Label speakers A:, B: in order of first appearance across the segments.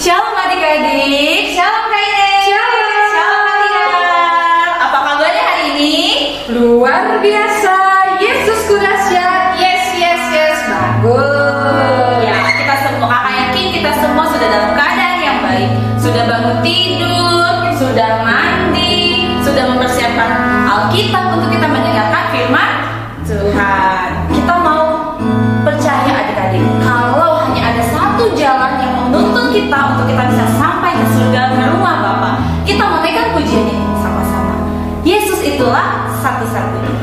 A: Shalom adik-adik, shalom Kak Ine, shalom Kak Tina. Apa kabarnya hari ini?
B: Luar biasa, Yesusku dahsyat. Yes, bagus.
A: Ya, kita semua, kakak yakin kita semua sudah dalam keadaan yang baik. Sudah bangun tidur, sudah mandi, sudah mempersiapkan Alkitab untuk kita mendengarkan firman Tuhan. Kita mau percaya adik-adik, kalau hanya ada satu jalan yang menuntun kita untuk kita bisa sampai ke surga, ke rumah Bapa. Kita memegang pujian ini sama-sama. Yesus itulah satu-satunya.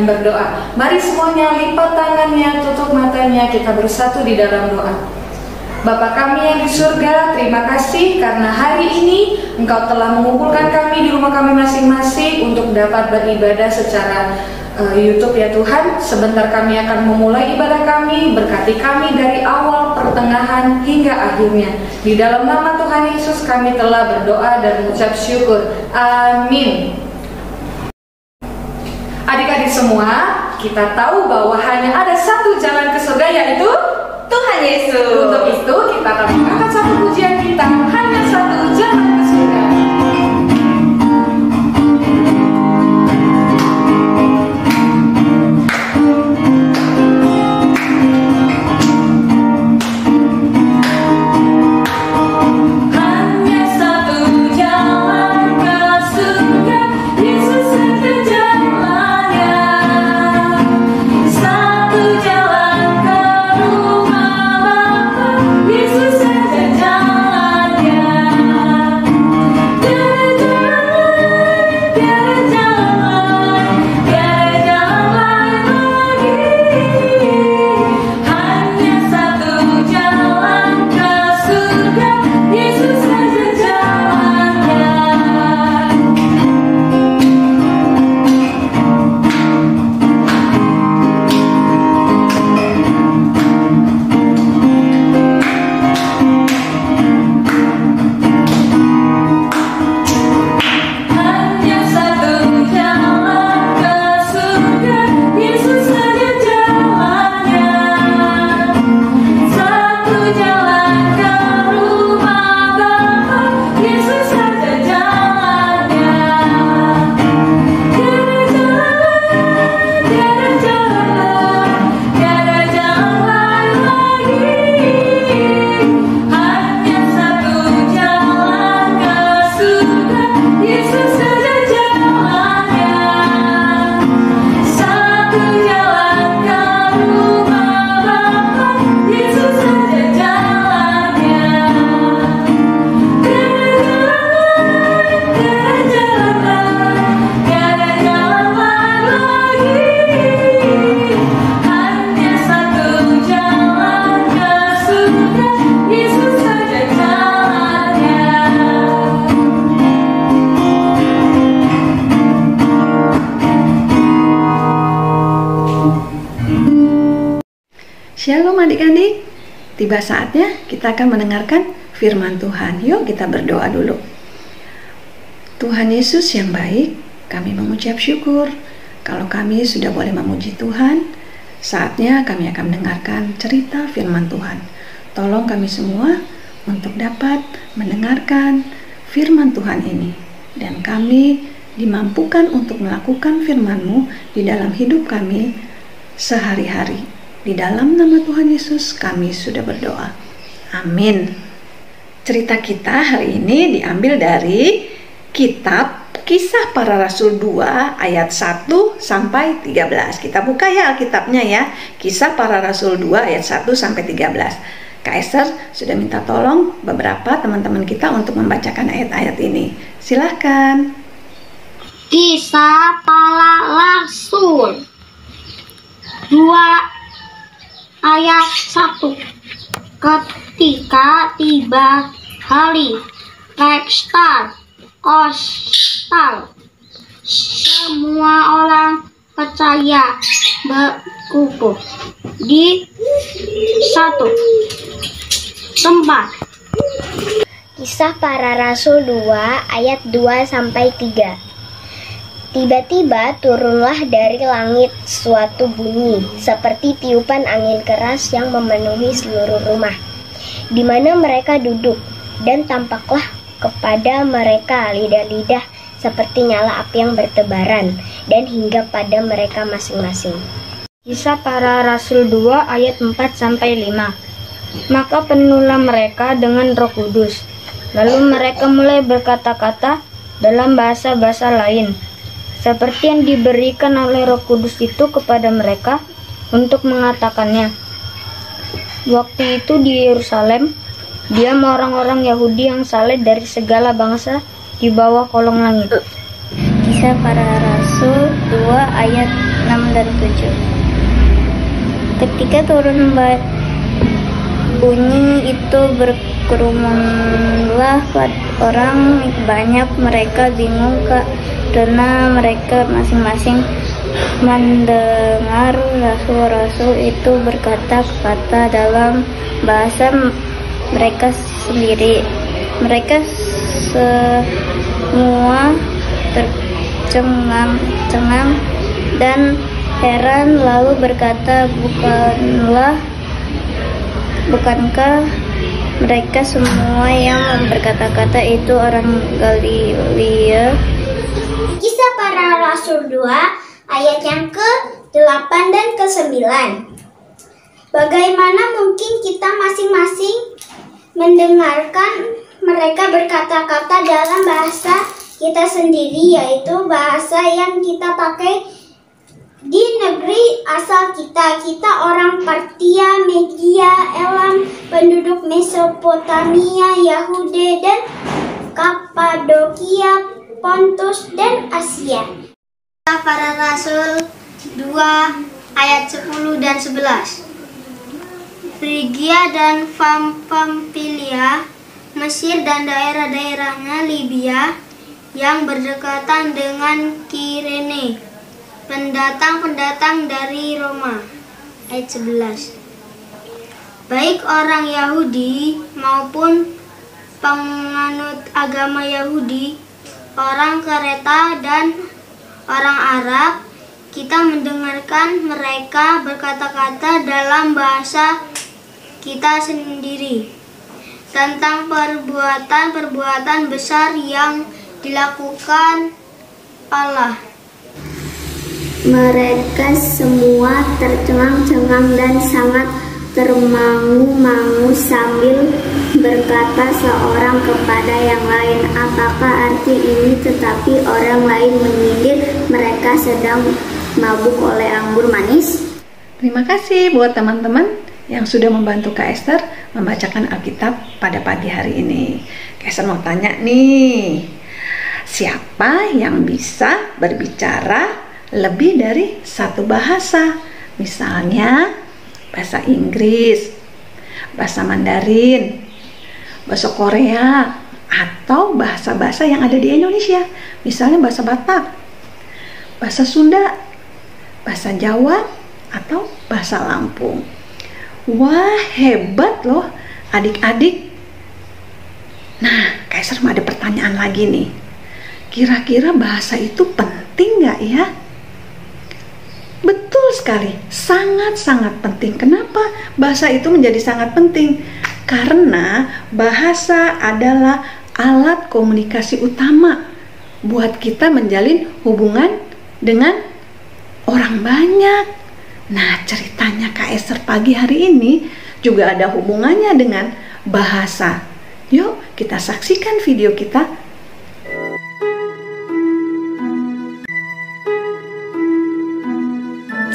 B: Berdoa. Mari semuanya lipat tangannya, tutup matanya, kita bersatu di dalam doa. Bapa kami yang di surga, terima kasih karena hari ini Engkau telah mengumpulkan kami di rumah kami masing-masing untuk dapat beribadah secara YouTube ya Tuhan. Sebentar kami akan memulai ibadah kami, berkati kami dari awal, pertengahan, hingga akhirnya. Di dalam nama Tuhan Yesus kami telah berdoa dan mengucap syukur. Amin. Adik-adik semua, kita tahu bahwa hanya ada satu jalan ke surga, yaitu
A: Tuhan Yesus.
B: Untuk itu kita akan mengangkat satu pujian kita, hanya satu jalan ke surga.
C: Jalan Shalom adik-adik, tiba saatnya kita akan mendengarkan firman Tuhan. Yuk kita berdoa dulu. Tuhan Yesus yang baik, kami mengucap syukur kalau kami sudah boleh memuji Tuhan. Saatnya kami akan mendengarkan cerita firman Tuhan. Tolong kami semua untuk dapat mendengarkan firman Tuhan ini, dan kami dimampukan untuk melakukan firman-Mu di dalam hidup kami sehari-hari. Di dalam nama Tuhan Yesus kami sudah berdoa. Amin. Cerita kita hari ini diambil dari kitab Kisah Para Rasul 2 ayat 1 sampai 13. Kita buka ya Alkitabnya ya. Kisah Para Rasul 2 ayat 1 sampai 13. Kak Esther sudah minta tolong beberapa teman-teman kita untuk membacakan ayat-ayat ini. Silahkan.
D: Kisah Para Rasul 2 ayat 1. Ketika tiba hari Pesta Kostal, semua orang percaya berkumpul di satu tempat.
E: Kisah Para Rasul 2 ayat 2 sampai 3. Tiba-tiba turunlah dari langit suatu bunyi seperti tiupan angin keras yang memenuhi seluruh rumah di mana mereka duduk, dan tampaklah kepada mereka lidah-lidah seperti nyala api yang bertebaran dan hingga pada mereka masing-masing.
D: Kisah Para Rasul 2 ayat 4 sampai 5. Maka penuhlah mereka dengan Roh Kudus. Lalu mereka mulai berkata-kata dalam bahasa-bahasa lain, seperti yang diberikan oleh Roh Kudus itu kepada mereka untuk mengatakannya. Waktu itu di Yerusalem, diam orang-orang Yahudi yang saleh dari segala bangsa di bawah kolong langit.
E: Kisah Para Rasul 2 ayat 6 dan 7. Ketika turun bunyi itu berkerumunlah orang banyak, mereka bingung karena mereka masing-masing mendengar rasul-rasul itu berkata-kata dalam bahasa mereka sendiri. Mereka semua tercengang dan heran, lalu berkata, bukankah mereka semua yang berkata-kata itu orang Galilea?
F: Kisah Para Rasul 2 ayat yang ke-8 dan ke-9. Bagaimana mungkin kita masing-masing mendengarkan mereka berkata-kata dalam bahasa kita sendiri, yaitu bahasa yang kita pakai di negeri asal kita. Kita orang Partia, Media, Elam, penduduk Mesopotamia, Yahudi dan Kapadokia, Pontus dan Asia.
D: Kisah Para Rasul 2 ayat 10 dan 11. Frigia dan Pamfilia, Mesir dan daerah-daerahnya, Libya yang berdekatan dengan Kirene, pendatang-pendatang dari Roma. Ayat 11. Baik orang Yahudi maupun penganut agama Yahudi, orang Kreta dan orang Arab, kita mendengarkan mereka berkata-kata dalam bahasa kita sendiri tentang perbuatan-perbuatan besar yang dilakukan Allah.
F: Mereka semua tercengang-cengang dan sangat termangu-mangu sambil berkata seorang kepada yang lain, apakah arti ini? Tetapi orang lain menyindir, mereka sedang mabuk oleh anggur manis.
C: Terima kasih buat teman-teman yang sudah membantu Kak Esther membacakan Alkitab pada pagi hari ini. Kak Esther mau tanya nih, siapa yang bisa berbicara lebih dari satu bahasa? Misalnya bahasa Inggris, bahasa Mandarin, bahasa Korea, atau bahasa-bahasa yang ada di Indonesia. Misalnya bahasa Batak, bahasa Sunda, bahasa Jawa, atau bahasa Lampung. Wah, hebat loh adik-adik. Nah, Kaiser ada pertanyaan lagi nih. Kira-kira bahasa itu penting nggak ya? Betul sekali, sangat-sangat penting. Kenapa bahasa itu menjadi sangat penting? Karena bahasa adalah alat komunikasi utama buat kita menjalin hubungan dengan orang banyak. Nah, ceritanya Kaiser pagi hari ini juga ada hubungannya dengan bahasa. Yuk, kita saksikan video kita.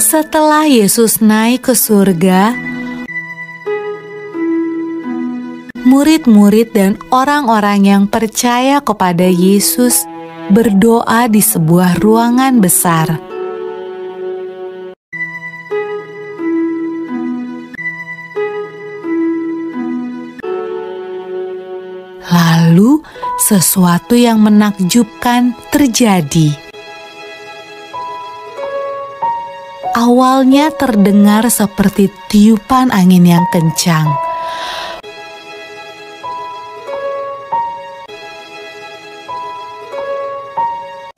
G: Setelah Yesus naik ke surga, murid-murid dan orang-orang yang percaya kepada Yesus berdoa di sebuah ruangan besar. Lalu, sesuatu yang menakjubkan terjadi. Awalnya terdengar seperti tiupan angin yang kencang.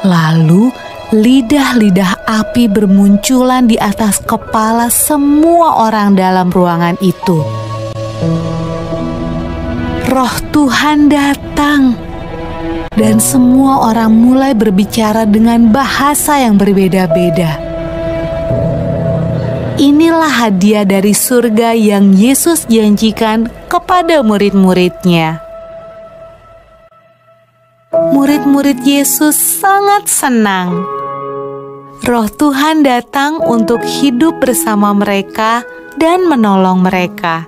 G: Lalu, lidah-lidah api bermunculan di atas kepala semua orang dalam ruangan itu. Roh Tuhan datang, dan semua orang mulai berbicara dengan bahasa yang berbeda-beda. Inilah hadiah dari surga yang Yesus janjikan kepada murid-muridnya. Murid-murid Yesus sangat senang. Roh Tuhan datang untuk hidup bersama mereka dan menolong mereka.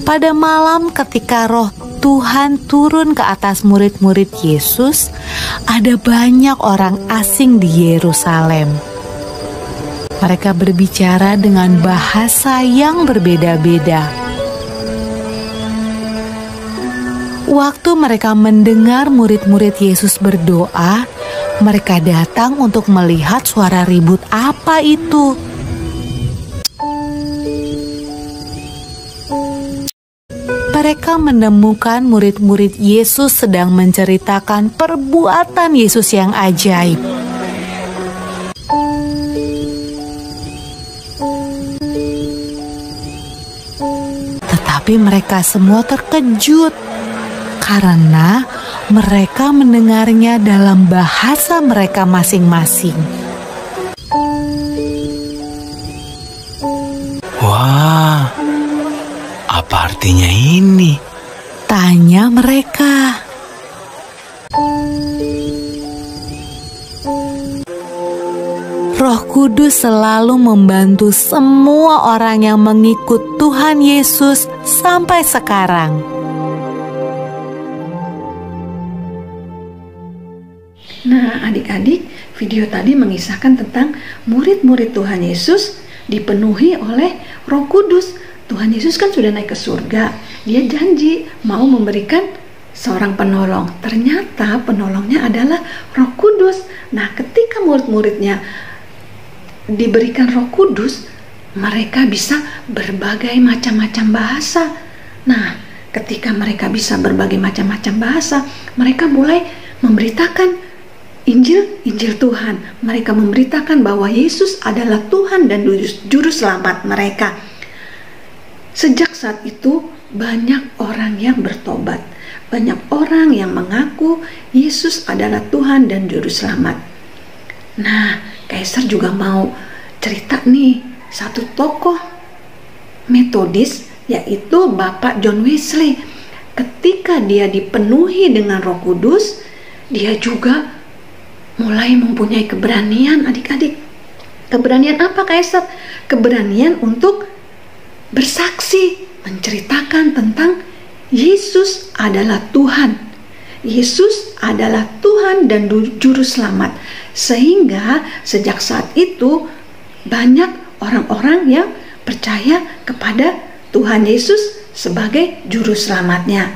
G: Pada malam ketika Roh Tuhan turun ke atas murid-murid Yesus, ada banyak orang asing di Yerusalem. Mereka berbicara dengan bahasa yang berbeda-beda. Waktu mereka mendengar murid-murid Yesus berdoa, mereka datang untuk melihat suara ribut apa itu. Mereka menemukan murid-murid Yesus sedang menceritakan perbuatan Yesus yang ajaib. Tetapi mereka semua terkejut karena mereka mendengarnya dalam bahasa mereka masing-masing.
H: Wah, apa artinya ini?
G: Tanya mereka. Roh Kudus selalu membantu semua orang yang mengikut Tuhan Yesus sampai sekarang.
C: Nah, adik-adik, video tadi mengisahkan tentang murid-murid Tuhan Yesus dipenuhi oleh Roh Kudus. Tuhan Yesus kan sudah naik ke surga. Dia janji mau memberikan seorang penolong. Ternyata penolongnya adalah Roh Kudus. Nah, ketika murid-muridnya diberikan Roh Kudus, mereka bisa berbagai macam-macam bahasa. Nah, ketika mereka bisa berbagai macam-macam bahasa, mereka mulai memberitakan Injil Tuhan. Mereka memberitakan bahwa Yesus adalah Tuhan dan Juru Selamat mereka. Sejak saat itu banyak orang yang bertobat. Banyak orang yang mengaku Yesus adalah Tuhan dan Juru Selamat. Nah, Kaiser juga mau cerita nih satu tokoh Metodis, yaitu Bapak John Wesley. Ketika dia dipenuhi dengan Roh Kudus, dia juga mulai mempunyai keberanian, adik-adik. Keberanian apa, Kaiser? Keberanian untuk bersaksi, menceritakan tentang Yesus adalah Tuhan. Yesus adalah Tuhan dan Juru Selamat. Sehingga sejak saat itu banyak orang-orang yang percaya kepada Tuhan Yesus sebagai Juru Selamatnya.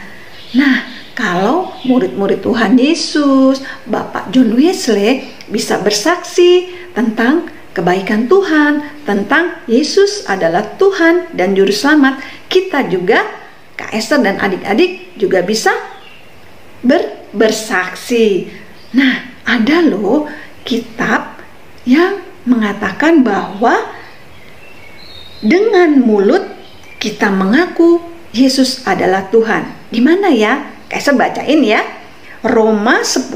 C: Nah, kalau murid-murid Tuhan Yesus, Bapak John Wesley bisa bersaksi tentang kebaikan Tuhan, tentang Yesus adalah Tuhan dan Juru Selamat, kita juga, Kak Esther dan adik-adik juga bisa bersaksi. Nah, ada loh kitab yang mengatakan bahwa dengan mulut kita mengaku Yesus adalah Tuhan. Di mana ya? Kak Esther bacain ya. Roma 10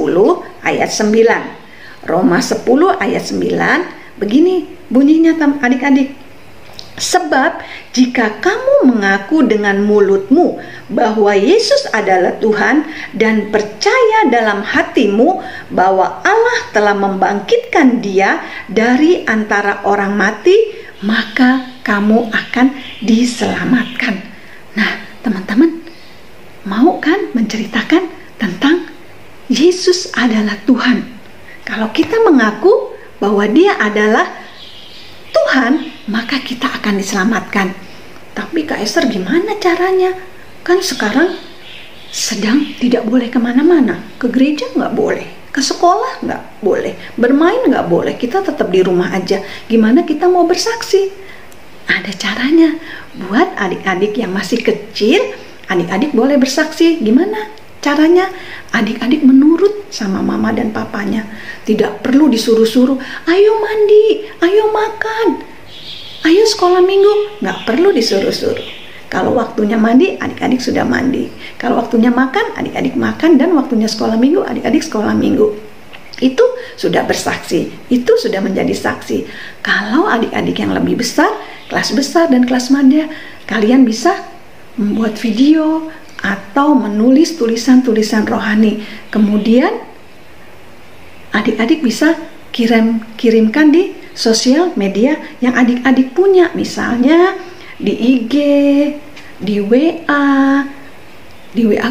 C: ayat 9. Roma 10 ayat 9 begini bunyinya adik-adik. Sebab jika kamu mengaku dengan mulutmu bahwa Yesus adalah Tuhan dan percaya dalam hatimu bahwa Allah telah membangkitkan Dia dari antara orang mati, maka kamu akan diselamatkan. Nah, teman-teman, mau kan menceritakan tentang Yesus adalah Tuhan? Kalau kita mengaku bahwa Dia adalah Tuhan, maka kita akan diselamatkan. Tapi Kak Esther, gimana caranya? Kan sekarang sedang tidak boleh kemana-mana. Ke gereja nggak boleh, ke sekolah nggak boleh, bermain nggak boleh. Kita tetap di rumah aja. Gimana kita mau bersaksi? Ada caranya. Buat adik-adik yang masih kecil, adik-adik boleh bersaksi. Gimana caranya? Adik-adik menurut sama mama dan papanya. Tidak perlu disuruh-suruh, ayo mandi, ayo makan, ayo sekolah minggu. Nggak perlu disuruh-suruh. Kalau waktunya mandi, adik-adik sudah mandi. Kalau waktunya makan, adik-adik makan. Dan waktunya sekolah minggu, adik-adik sekolah minggu. Itu sudah bersaksi, itu sudah menjadi saksi. Kalau adik-adik yang lebih besar, kelas besar dan kelas madya, kalian bisa membuat video atau menulis tulisan-tulisan rohani. Kemudian adik-adik bisa kirimkan di sosial media yang adik-adik punya, misalnya di IG, di WA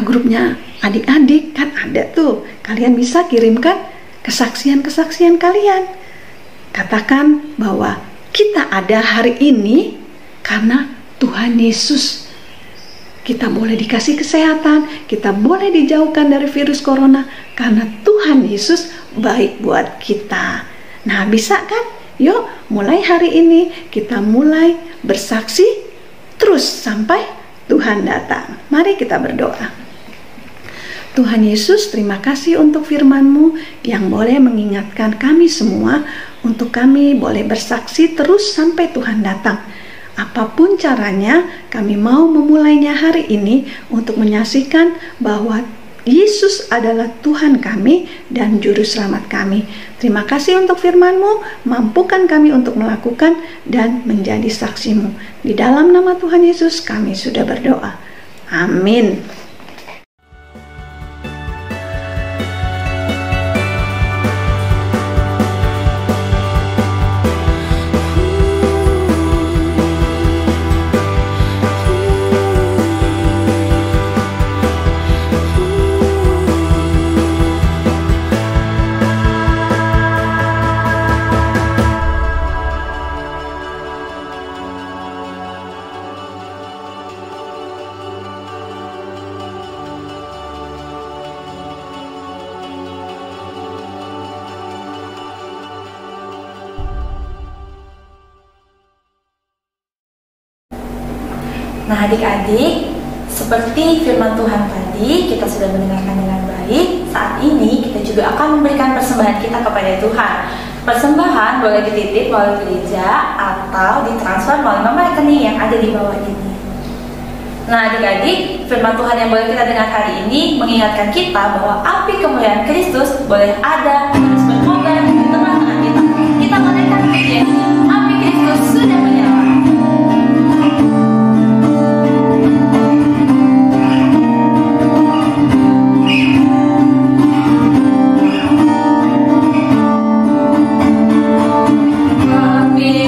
C: grupnya adik-adik kan ada tuh. Kalian bisa kirimkan kesaksian-kesaksian kalian. Katakan bahwa kita ada hari ini karena Tuhan Yesus. Kita boleh dikasih kesehatan, kita boleh dijauhkan dari virus corona karena Tuhan Yesus baik buat kita. Nah, bisa kan? Yuk, mulai hari ini kita mulai bersaksi terus sampai Tuhan datang. Mari kita berdoa. Tuhan Yesus, terima kasih untuk firman-Mu yang boleh mengingatkan kami semua untuk kami boleh bersaksi terus sampai Tuhan datang. Apapun caranya, kami mau memulainya hari ini untuk menyaksikan bahwa Yesus adalah Tuhan kami dan Juru Selamat kami. Terima kasih untuk firman-Mu, mampukan kami untuk melakukan dan menjadi saksi-Mu. Di dalam nama Tuhan Yesus kami sudah berdoa. Amin.
A: Nah, adik-adik, seperti firman Tuhan tadi kita sudah mendengarkan dengan baik. Saat ini kita juga akan memberikan persembahan kita kepada Tuhan. Persembahan boleh dititip melalui gereja atau ditransfer melalui nomor rekening yang ada di bawah ini. Nah, adik-adik, firman Tuhan yang boleh kita dengar hari ini mengingatkan kita bahwa api kemuliaan Kristus boleh ada terus berkobar di tengah-tengah kita. Kita menaikkan pujian, api Kristus sudah menyala.
I: Api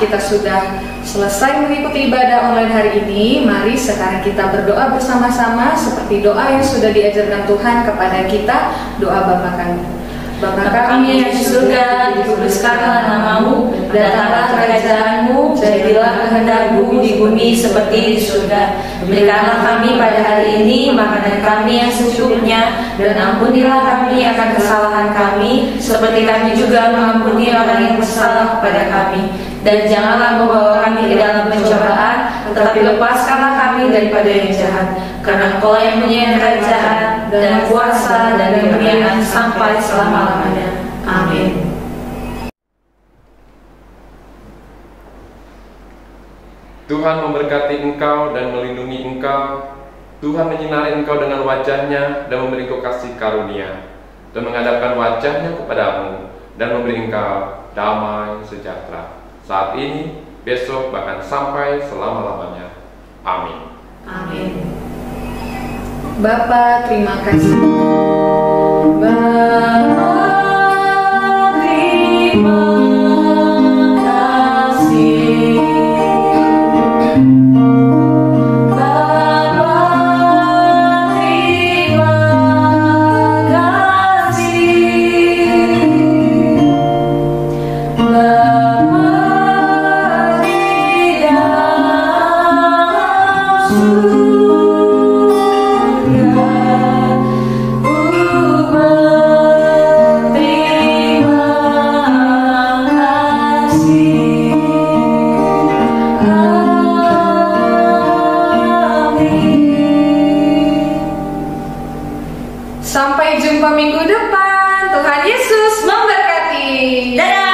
B: kita sudah selesai mengikuti ibadah online hari ini. Mari sekarang kita berdoa bersama-sama seperti doa yang sudah diajarkan Tuhan kepada kita. Doa Bapa kami. Bapa kami yang di surga, dikuduskanlah nama-Mu, datanglah kerajaan-Mu, jadilah kehendak-Mu di bumi seperti di surga. Berikanlah kami pada hari ini makanan kami yang secukupnya, dan ampunilah kami akan kesalahan kami, seperti kami juga mengampuni orang yang bersalah kepada kami. Dan janganlah membawa kami ke dalam pencobaan, tetapi lepaskanlah kami daripada yang jahat. Karena Engkau yang punya kerajaan dan kuasa dan kemuliaan sampai selama-lamanya. Amin.
I: Tuhan memberkati engkau dan melindungi engkau. Tuhan menyinari engkau dengan wajah-Nya dan memberi engkau kasih karunia, dan menghadapkan wajah-Nya kepadamu dan memberi engkau damai sejahtera. Saat ini, besok, bahkan sampai selama-lamanya. Amin.
B: Amin. Bapa, terima kasih. Bapa, terima kasih. Bapa, terima kasih. Bapa di dalam
A: Sampai jumpa minggu depan. Tuhan Yesus memberkati. Dadah.